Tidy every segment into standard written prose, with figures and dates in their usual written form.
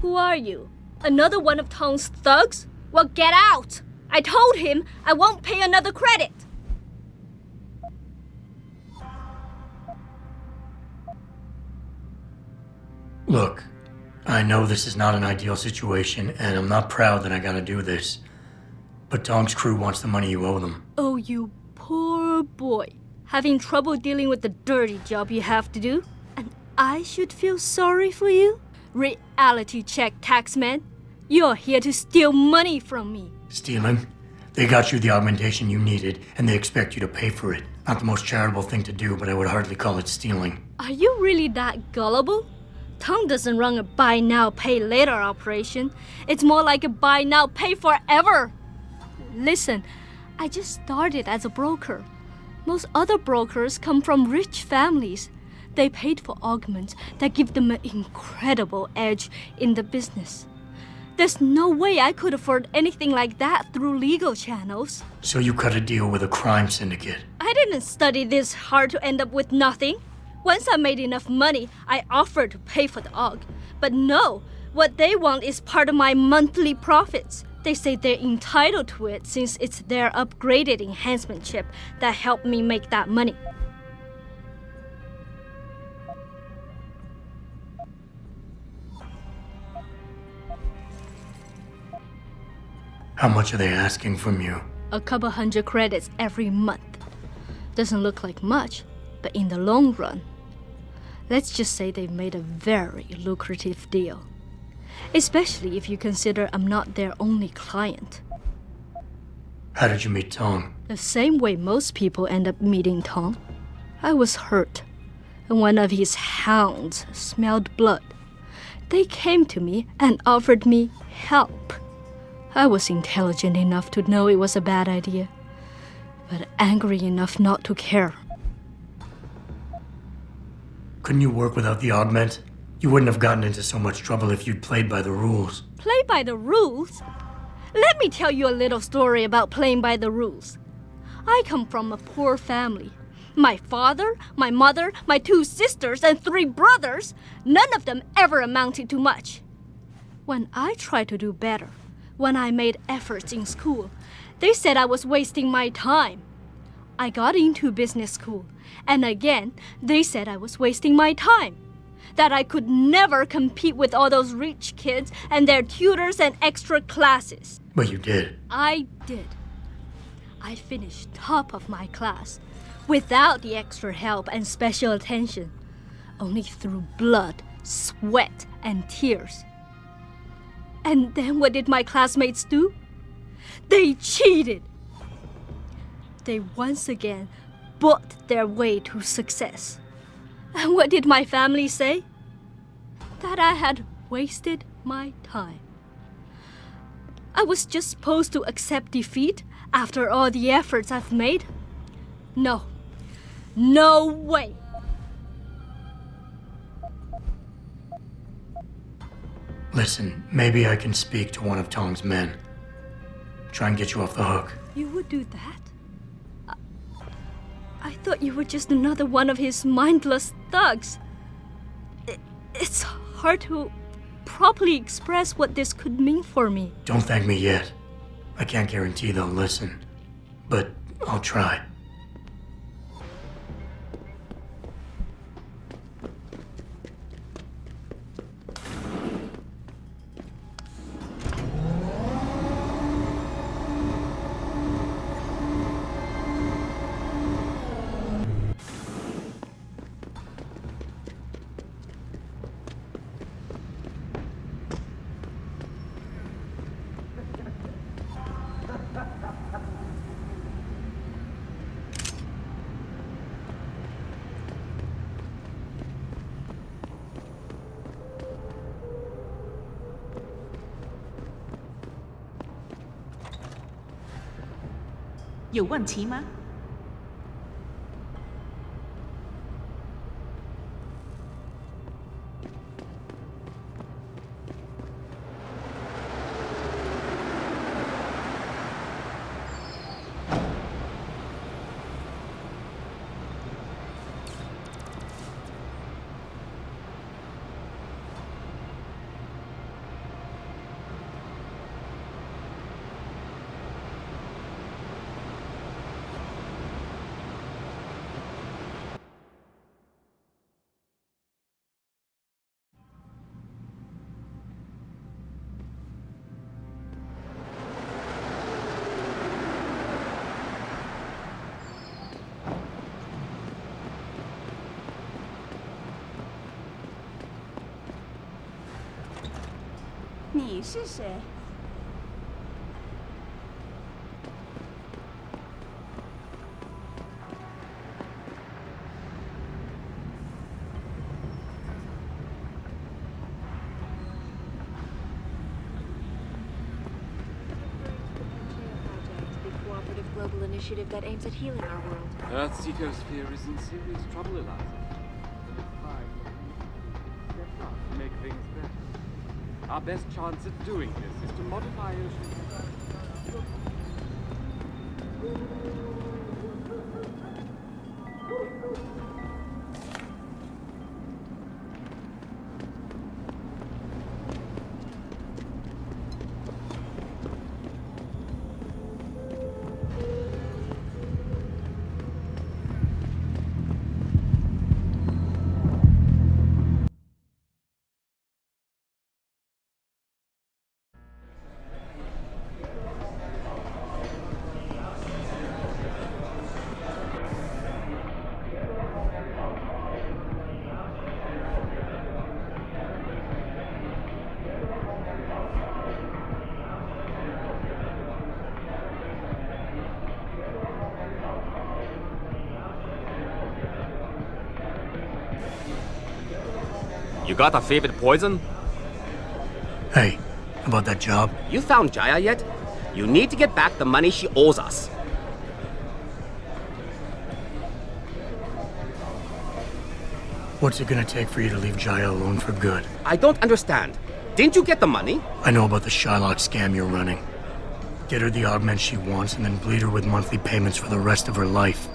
Who are you? Another one of Tong's thugs? Well, get out! I told him I won't pay another credit. Look, I know this is not an ideal situation, and I'm not proud that I gotta do this. But Tong's crew wants the money you owe them. Oh, you poor boy. Having trouble dealing with the dirty job you have to do? And I should feel sorry for you? Reality check, taxman. You're here to steal money from me. Stealing? They got you the augmentation you needed, and they expect you to pay for it. Not the most charitable thing to do, but I would hardly call it stealing. Are you really that gullible? Tong doesn't run a buy now, pay later operation. It's more like a buy now, pay forever. Listen, I just started as a broker. Most other brokers come from rich families. They paid for augments that give them an incredible edge in the business. There's no way I could afford anything like that through legal channels. So you cut a deal with a crime syndicate? I didn't study this hard to end up with nothing. Once I made enough money, I offered to pay for the aug. But no, what they want is part of my monthly profits. They say they're entitled to it since it's their upgraded enhancement chip that helped me make that money. How much are they asking from you? A couple hundred credits every month. Doesn't look like much, but in the long run, let's just say they've made a very lucrative deal. Especially if you consider I'm not their only client. How did you meet Tong? The same way most people end up meeting Tong. I was hurt, and one of his hounds smelled blood. They came to me and offered me help. I was intelligent enough to know it was a bad idea, but angry enough not to care. Couldn't you work without the augment? You wouldn't have gotten into so much trouble if you'd played by the rules. Play by the rules? Let me tell you a little story about playing by the rules. I come from a poor family. My father, my mother, my 2 sisters, and 3 brothers, none of them ever amounted to much. When I tried to do better, when I made efforts in school, they said I was wasting my time. I got into business school, and again, they said I was wasting my time. That I could never compete with all those rich kids and their tutors and extra classes. But you did. I did. I finished top of my class, without the extra help and special attention, only through blood, sweat, and tears. And then what did my classmates do? They cheated. They once again bought their way to success. And what did my family say? That I had wasted my time. I was just supposed to accept defeat after all the efforts I've made? No. No way. Listen, maybe I can speak to one of Tong's men. Try and get you off the hook. You would do that? I thought you were just another one of his mindless thugs. It's hard to properly express what this could mean for me. Don't thank me yet. I can't guarantee they'll listen, but I'll try.有问题吗？你是谁？ Global initiative that aims at healing our world. Earth's ecosphere is in serious trouble, Eliza. Step up to make things better. Our best chance at doing this is to modify ocean. You got a favorite poison? Hey, about that job? You found Jaya yet? You need to get back the money she owes us. What's it gonna take for you to leave Jaya alone for good? I don't understand. Didn't you get the money? I know about the Shylock scam you're running. Get her the augment she wants and then bleed her with monthly payments for the rest of her life.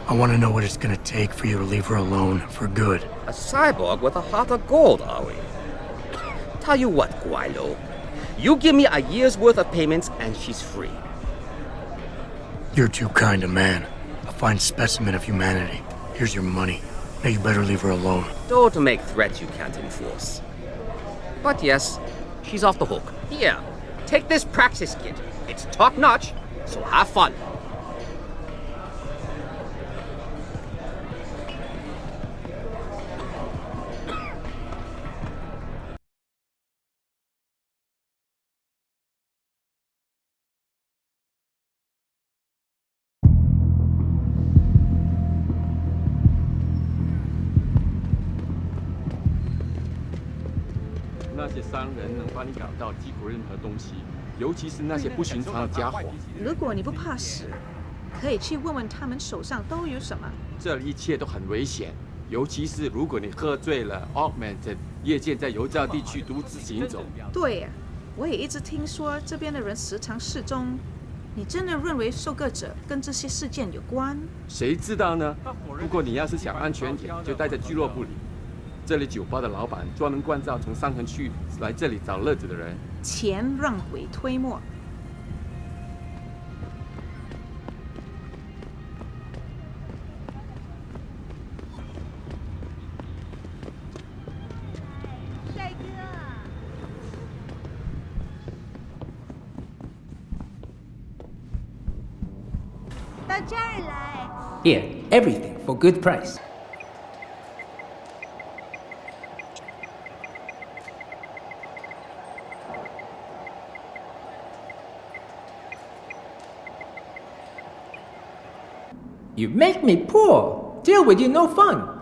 I want to know what it's gonna take for you to leave her alone for good. A cyborg with a heart of gold, are we? Tell you what, Guaylo. You give me a year's worth of payments and she's free. You're too kind a man. A fine specimen of humanity. Here's your money. Now you better leave her alone. Don't make threats you can't enforce. But yes, she's off the hook. Here, take this praxis kit. It's top-notch, so have fun.那些商人能帮你搞到几乎任何东西，尤其是那些不寻常的家伙。如果你不怕死，可以去问问他们手上都有什么。这一切都很危险，尤其是如果你喝醉了 ，augmented 夜间在游照地区独自行走。对呀，我也一直听说这边的人时常失踪。你真的认为受割者跟这些事件有关？谁知道呢？不过你要是想安全点，就待在俱乐部里。这里酒吧的老板专门关照从上城区来这里找乐子的人。钱让鬼推磨。帅哥，到这儿来。 Here, everything for good price. You make me poor. Deal with you no fun.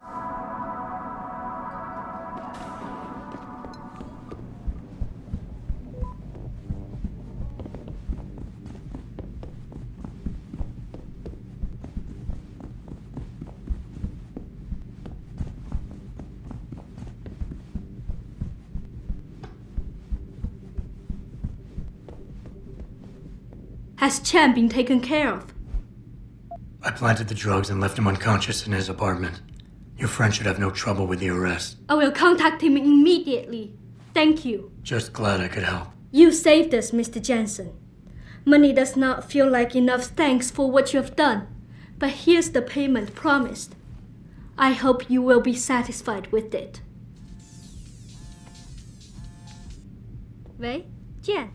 Has Chen been taken care of? I planted the drugs and left him unconscious in his apartment. Your friend should have no trouble with the arrest. I will contact him immediately. Thank you. Just glad I could help. You saved us, Mr. Jensen. Money does not feel like enough thanks for what you have done. But here's the payment promised. I hope you will be satisfied with it. 喂，健，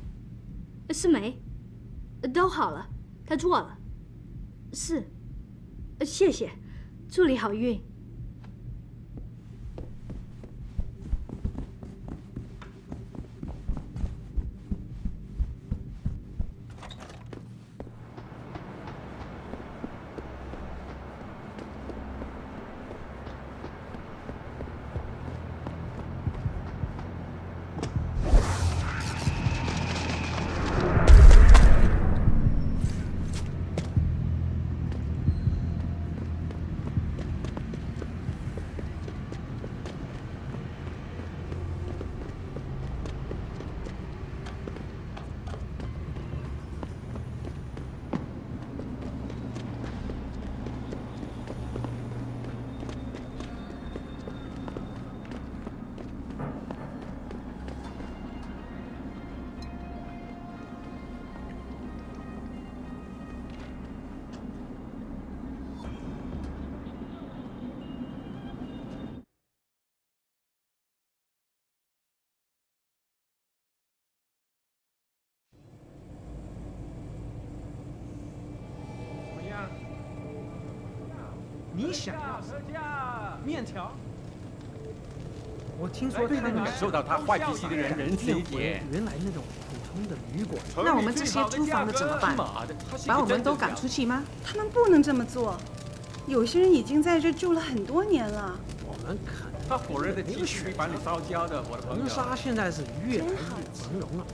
是梅，都好了，他做了，是，谢谢，祝你好运。你想要什么？面条。我听说他们感受到他坏脾气的人仁慈一点。原来那种普通的旅馆。那我们这些租房的怎么办？把我们都赶出去吗？他们不能这么做。有些人已经在这住了很多年了。我们可能他火热的继续把你烧焦的，我的朋友。红沙现在是越来越繁荣了，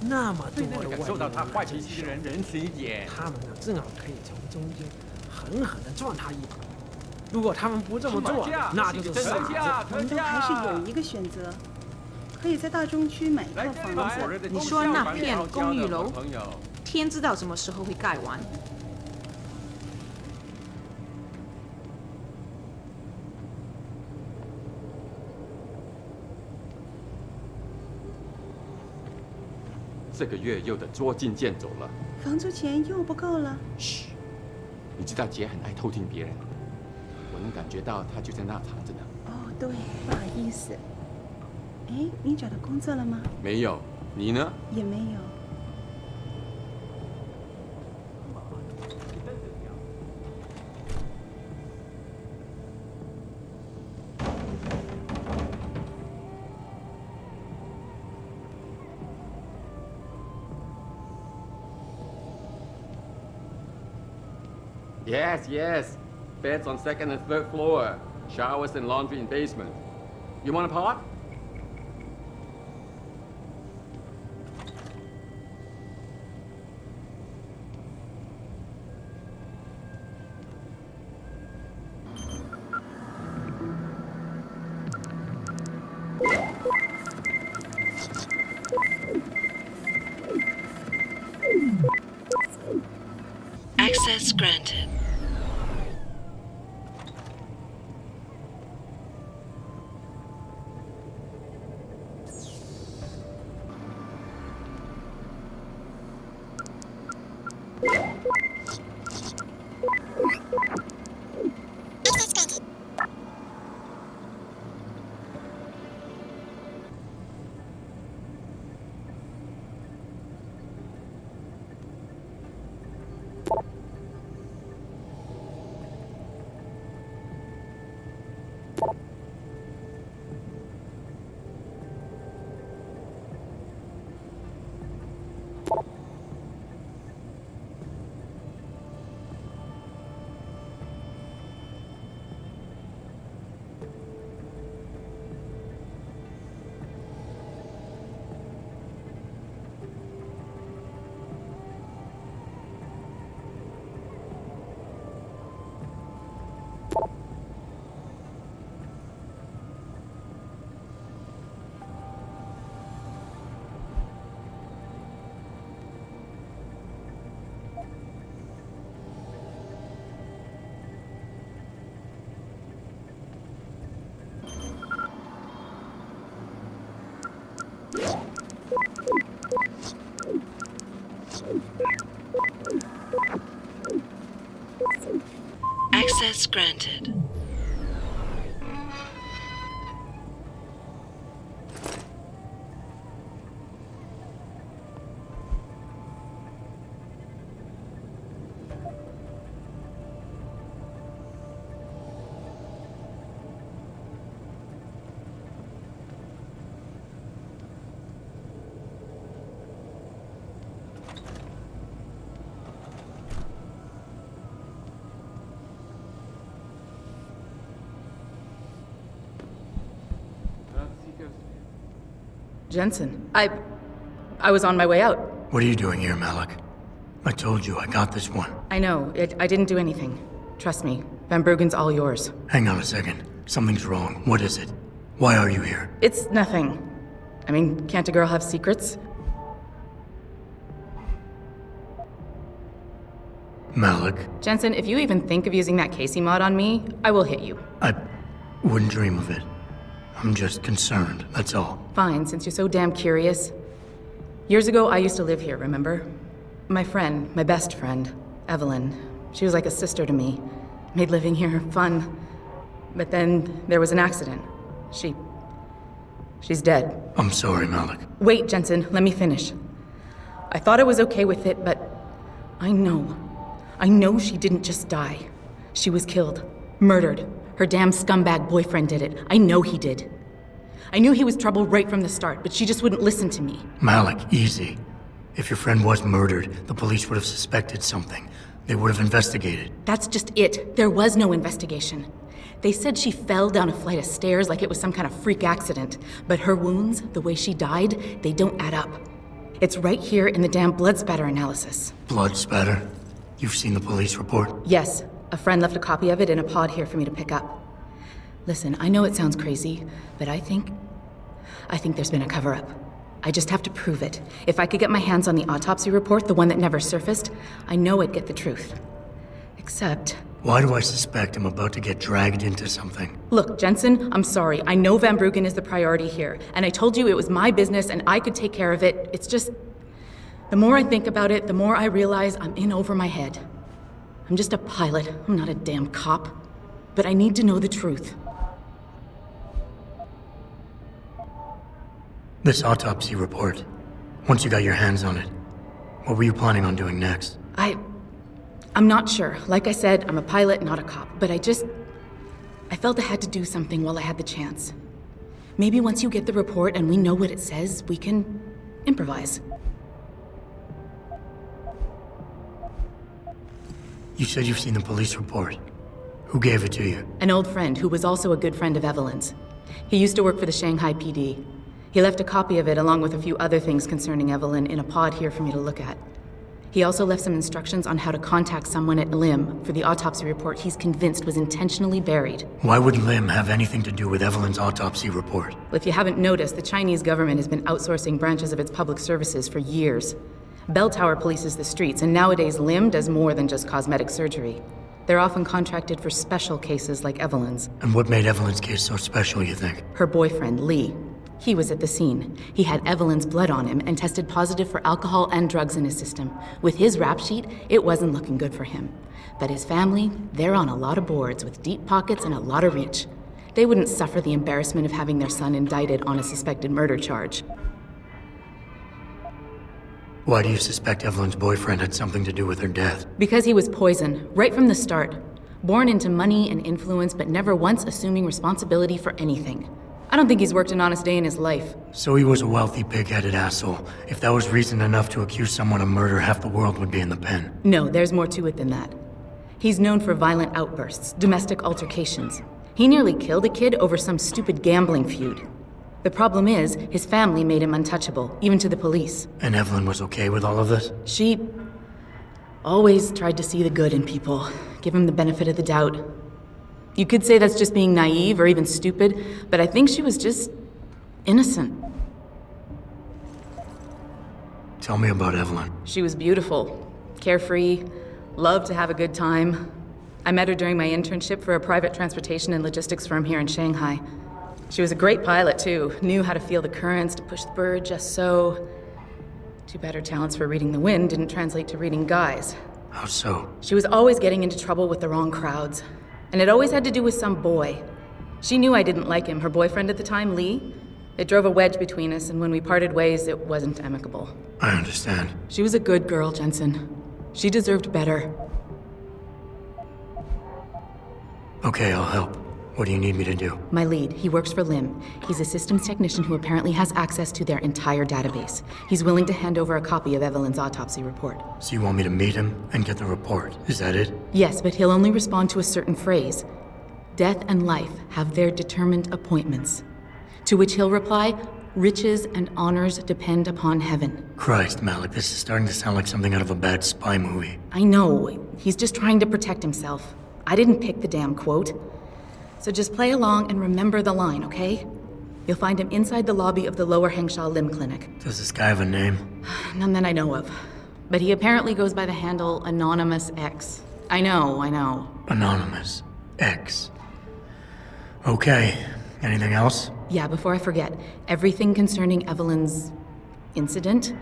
那么多的感受到他坏脾气的人仁慈一点。他们呢，正好可以从中间狠狠地赚他一把。如果他们不这么做，那就是傻子。我们都还是有一个选择，可以在大中区买一套房子。你说那片公寓楼，天知道什么时候会盖完。这个月又得捉襟见肘了。房租钱又不够了。嘘，你知道姐很爱偷听别人，我能感觉到她就在那藏着呢。哦，对，不好意思。哎，你找到工作了吗？没有，你呢？也没有。Yes, yes. Beds on second and third floor. Showers and laundry in basement. You want a pot? Access granted. Access granted. Jensen, I was on my way out. What are you doing here, Malik? I told you, I got this one. I know, I didn't do anything. Trust me, Van Bruggen's all yours. Hang on a second. Something's wrong. What is it? Why are you here? It's nothing. I mean, can't a girl have secrets? Malik. Jensen, if you even think of using that Casey mod on me, I will hit you. I wouldn't dream of it. I'm just concerned, that's all. Fine, since you're so damn curious. Years ago, I used to live here, remember? My friend, my best friend, Evelyn. She was like a sister to me. Made living here fun. But then there was an accident. She's dead. I'm sorry, Malik. Wait, Jensen, let me finish. I thought I was okay with it, but I know she didn't just die. She was killed. Murdered. Her damn scumbag boyfriend did it. I know he did. I knew he was trouble right from the start, but she just wouldn't listen to me. Malik, easy. If your friend was murdered, the police would have suspected something. They would have investigated. That's just it. There was no investigation. They said she fell down a flight of stairs like it was some kind of freak accident. But her wounds, the way she died, they don't add up. It's right here in the damn blood spatter analysis. Blood spatter? You've seen the police report? Yes. A friend left a copy of it in a pod here for me to pick up. Listen, I know it sounds crazy, but I think there's been a cover-up. I just have to prove it. If I could get my hands on the autopsy report, the one that never surfaced, I know I'd get the truth. Except... Why do I suspect I'm about to get dragged into something? Look, Jensen, I'm sorry. I know Van Bruggen is the priority here, and I told you it was my business and I could take care of it. It's just... The more I think about it, the more I realize I'm in over my head. I'm just a pilot. I'm not a damn cop. But I need to know the truth. This autopsy report, once you got your hands on it, what were you planning on doing next? I'm not sure. Like I said, I'm a pilot, not a cop. But I felt I had to do something while I had the chance. Maybe once you get the report and we know what it says, we can improvise. You said you've seen the police report. Who gave it to you? An old friend who was also a good friend of Evelyn's. He used to work for the Shanghai PD. He left a copy of it along with a few other things concerning Evelyn in a pod here for me to look at. He also left some instructions on how to contact someone at LIM for the autopsy report he's convinced was intentionally buried. Why would LIM have anything to do with Evelyn's autopsy report? Well, if you haven't noticed, the Chinese government has been outsourcing branches of its public services for years. Bell Tower polices the streets, and nowadays LIM does more than just cosmetic surgery. They're often contracted for special cases like Evelyn's. And what made Evelyn's case so special, you think? Her boyfriend, Lee. He was at the scene. He had Evelyn's blood on him and tested positive for alcohol and drugs in his system. With his rap sheet, it wasn't looking good for him. But his family, they're on a lot of boards with deep pockets and a lot of reach. They wouldn't suffer the embarrassment of having their son indicted on a suspected murder charge. Why do you suspect Evelyn's boyfriend had something to do with her death? Because he was poison, right from the start. Born into money and influence, but never once assuming responsibility for anything. I don't think he's worked an honest day in his life. So he was a wealthy, pig-headed asshole. If that was reason enough to accuse someone of murder, half the world would be in the pen. No, there's more to it than that. He's known for violent outbursts, domestic altercations. He nearly killed a kid over some stupid gambling feud. The problem is, his family made him untouchable, even to the police. And Evelyn was okay with all of this? She always tried to see the good in people, give him the benefit of the doubt. You could say that's just being naive or even stupid, but I think she was just innocent. Tell me about Evelyn. She was beautiful, carefree, loved to have a good time. I met her during my internship for a private transportation and logistics firm here in Shanghai. She was a great pilot, too. Knew how to feel the currents, to push the bird just so. Too bad her talents for reading the wind didn't translate to reading guys. How so? She was always getting into trouble with the wrong crowds. And it always had to do with some boy. She knew I didn't like him. Her boyfriend at the time, Lee, it drove a wedge between us, and when we parted ways, it wasn't amicable. I understand. She was a good girl, Jensen. She deserved better. Okay, I'll help. What do you need me to do? My lead, he works for LIM. He's a systems technician who apparently has access to their entire database. He's willing to hand over a copy of Evelyn's autopsy report. So you want me to meet him and get the report? Is that it? Yes, but he'll only respond to a certain phrase. Death and life have their determined appointments. To which he'll reply, riches and honors depend upon heaven. Christ, Malik, this is starting to sound like something out of a bad spy movie. I know. He's just trying to protect himself. I didn't pick the damn quote. So just play along and remember the line, okay? You'll find him inside the lobby of the Lower Hengsha Limb Clinic. Does this guy have a name? None that I know of. But he apparently goes by the handle Anonymous X. I know. Anonymous X. Okay. Anything else? Yeah, before I forget, everything concerning Evelyn's incident,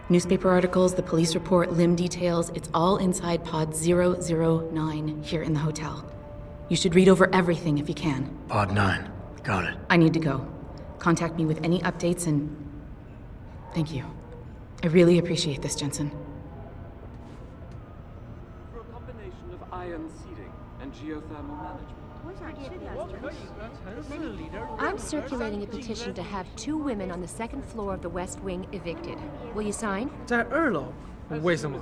newspaper articles, the police report, limb details, it's all inside pod 009 here in the hotel. You should read over everything if you can. Pod 9. Got it. I need to go. Contact me with any updates and... Thank you. I really appreciate this, Jensen. For a combination of iron seating and and geothermal management. I'm circulating a petition to have 2 women on the 2nd floor of the West Wing evicted. Will you sign? 在2楼，为什么？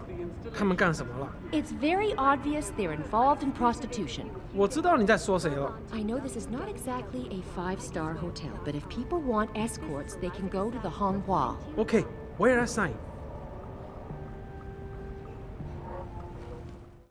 他们干什么了？ It's very obvious they're involved in prostitution. 我知道你在说谁了。 I know this is not exactly a 5-star hotel, but if people want escorts, they can go to the Honghua. Okay, where I sign?